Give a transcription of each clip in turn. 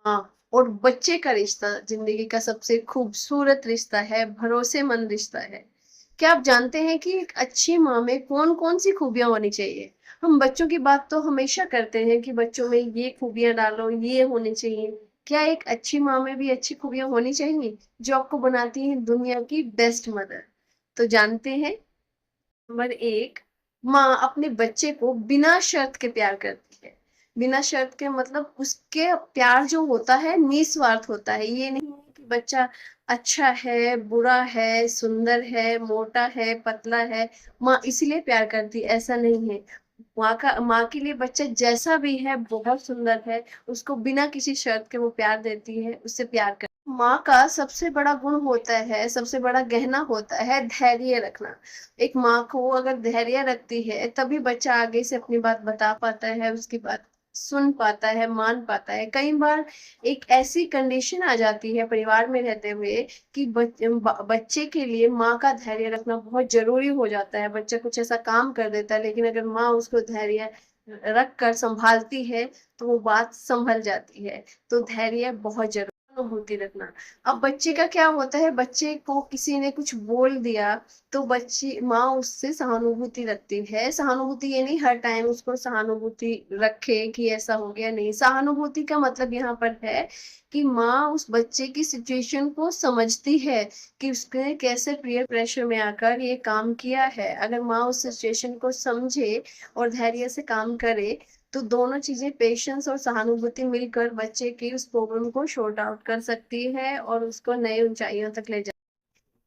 हाँ, और बच्चे का रिश्ता जिंदगी का सबसे खूबसूरत रिश्ता है, भरोसेमंद रिश्ता है। क्या आप जानते हैं कि एक अच्छी माँ में कौन कौन सी खूबियां होनी चाहिए? हम बच्चों की बात तो हमेशा करते हैं कि बच्चों में ये खूबियां डालो, ये होनी चाहिए। क्या एक अच्छी माँ में भी अच्छी खूबियां होनी चाहिए जो आपको बनाती है दुनिया की बेस्ट मदर? तो जानते हैं। नंबर एक, माँ अपने बच्चे को बिना शर्त के प्यार करती है। बिना शर्त के मतलब उसके प्यार जो होता है निस्वार्थ होता है। ये नहीं है कि बच्चा अच्छा है, बुरा है, सुंदर है, मोटा है, पतला है, माँ इसीलिए प्यार करती, ऐसा नहीं है। माँ के लिए बच्चा जैसा भी है बहुत सुंदर है, उसको बिना किसी शर्त के वो प्यार देती है, उससे प्यार कर। माँ का सबसे बड़ा गुण होता है, सबसे बड़ा गहना होता है धैर्य रखना। एक माँ को अगर धैर्य रखती है तभी बच्चा आगे से अपनी बात बता पाता है, उसकी बात सुन पाता है, मान पाता है। कई बार एक ऐसी कंडीशन आ जाती है परिवार में रहते हुए कि बच्चे के लिए माँ का धैर्य रखना बहुत जरूरी हो जाता है। बच्चा कुछ ऐसा काम कर देता है लेकिन अगर माँ उसको धैर्य रख कर संभालती है तो वो बात संभल जाती है। तो धैर्य बहुत जरूरी, सहानुभूति रखना। अब बच्चे का क्या होता है, बच्चे को किसी ने कुछ बोल दिया तो बच्ची माँ उससे सहानुभूति रखती है। सहानुभूति ये नहीं हर टाइम उसको सहानुभूति रखे कि ऐसा हो गया, नहीं। सहानुभूति का मतलब यहाँ पर है कि माँ उस बच्चे की सिचुएशन को समझती है कि उसने कैसे पीयर प्रेशर में आकर ये काम किया है। अगर माँ उस सिचुएशन को समझे और धैर्य से काम करे तो दोनों चीजें, पेशेंस और सहानुभूति, मिलकर बच्चे की उस प्रॉब्लम को शॉर्ट आउट कर सकती है और उसको नई ऊंचाइयों तक ले जा।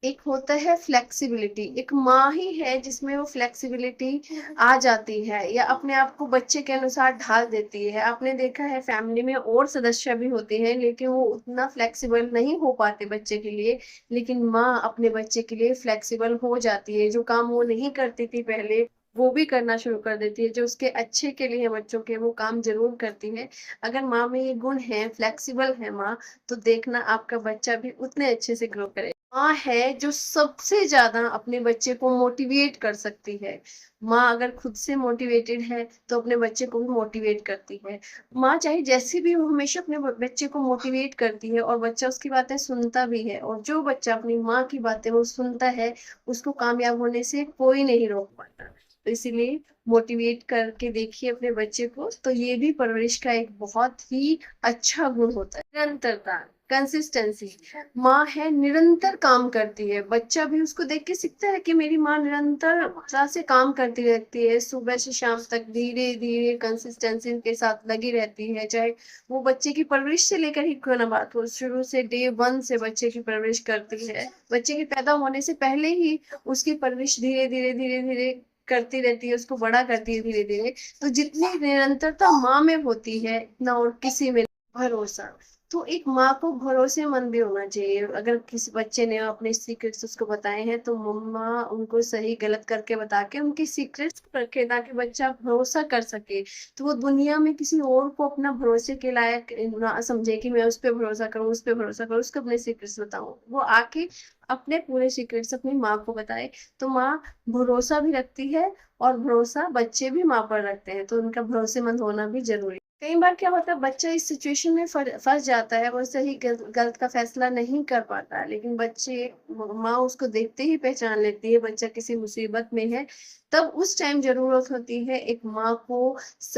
एक होता है फ्लेक्सिबिलिटी, एक माँ ही है जिसमें वो फ्लेक्सिबिलिटी आ जाती है या अपने आप को बच्चे के अनुसार ढाल देती है। आपने देखा है फैमिली में और सदस्य भी होते हैं लेकिन वो उतना फ्लेक्सिबल नहीं हो पाते बच्चे के लिए, लेकिन माँ अपने बच्चे के लिए फ्लेक्सिबल हो जाती है। जो काम वो नहीं करती थी पहले वो भी करना शुरू कर देती है, जो उसके अच्छे के लिए है बच्चों के, वो काम जरूर करती है। अगर माँ में ये गुण है, फ्लेक्सिबल है माँ, तो देखना आपका बच्चा भी उतने अच्छे से ग्रो करे। माँ है जो सबसे ज्यादा अपने बच्चे को मोटिवेट कर सकती है। माँ अगर खुद से मोटिवेटेड है तो अपने बच्चे को भी मोटिवेट करती है। माँ चाहे जैसी भी हो हमेशा अपने बच्चे को मोटिवेट करती है और बच्चा उसकी बातें सुनता भी है। और जो बच्चा अपनी माँ की बातें वो सुनता है उसको कामयाब होने से कोई नहीं रोक पाता। तो इसीलिए मोटिवेट करके देखिए अपने बच्चे को, तो ये भी परवरिश का एक बहुत ही अच्छा गुण होता है। निरंतरता, कंसिस्टेंसी। माँ है निरंतर काम करती है, बच्चा भी उसको देख के सीखता है कि मेरी माँ निरंतरता से काम करती रहती है, सुबह से शाम तक धीरे धीरे कंसिस्टेंसी के साथ लगी रहती है। चाहे वो बच्चे की परवरिश से लेकर ही क्यों ना बात हो, शुरू से डे वन से बच्चे की परवरिश करती है। बच्चे के पैदा होने से पहले ही उसकी परवरिश धीरे धीरे धीरे धीरे करती रहती है, उसको बड़ा करती है धीरे धीरे। तो जितनी निरंतरता माँ में होती है इतना और किसी में भरोसा। तो एक माँ को भरोसेमंद भी होना चाहिए। अगर किसी बच्चे ने अपने सीक्रेट्स उसको बताए हैं तो मम्मा उनको सही गलत करके बता के उनके सीक्रेट्स रखे ताकि बच्चा भरोसा कर सके। तो वो दुनिया में किसी और को अपना भरोसे के लायक ना समझे कि मैं उस पर भरोसा करूँ, उस पर भरोसा करूँ, उसको अपने सीक्रेट्स बताऊं। वो आके अपने पूरे सीक्रेट्स अपनी माँ को बताए। तो माँ भरोसा भी रखती है और भरोसा बच्चे भी माँ पर रखते हैं, तो उनका भरोसेमंद होना भी जरूरी। कई बार क्या होता है बच्चा इस सिचुएशन में फंस जाता है, वो सही गलत का फैसला नहीं कर पाता है, लेकिन बच्चे, माँ उसको देखते ही पहचान लेती है बच्चा किसी मुसीबत में है। तब उस टाइम जरूरत होती है एक माँ को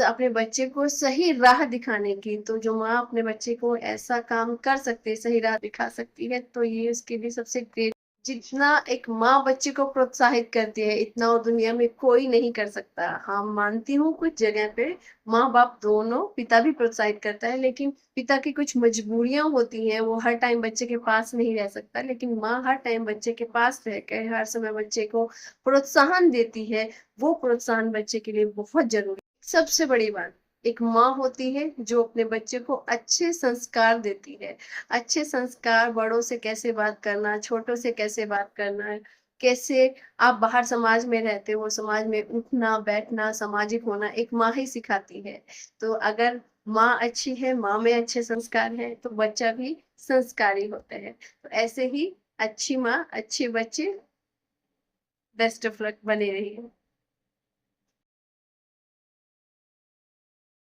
अपने बच्चे को सही राह दिखाने की। तो जो माँ अपने बच्चे को ऐसा काम कर सकती है, सही राह दिखा सकती है, तो ये उसके लिए सबसे ग्रेट। जितना एक माँ बच्चे को प्रोत्साहित करती है इतना और दुनिया में कोई नहीं कर सकता। हाँ मानती हूँ कुछ जगह पे माँ बाप दोनों, पिता भी प्रोत्साहित करता है लेकिन पिता की कुछ मजबूरियां होती हैं, वो हर टाइम बच्चे के पास नहीं रह सकता, लेकिन माँ हर टाइम बच्चे के पास रहकर हर समय बच्चे को प्रोत्साहन देती है। वो प्रोत्साहन बच्चे के लिए बहुत जरूरी। सबसे बड़ी बात, एक माँ होती है जो अपने बच्चे को अच्छे संस्कार देती है। अच्छे संस्कार, बड़ों से कैसे बात करना, छोटों से कैसे बात करना, कैसे आप बाहर समाज में रहते हो, समाज में उठना बैठना, सामाजिक होना एक माँ ही सिखाती है। तो अगर माँ अच्छी है, माँ में अच्छे संस्कार हैं, तो बच्चा भी संस्कारी होता है। तो ऐसे ही अच्छी माँ अच्छे बच्चे, बेस्ट ऑफ लक, बने रहिए।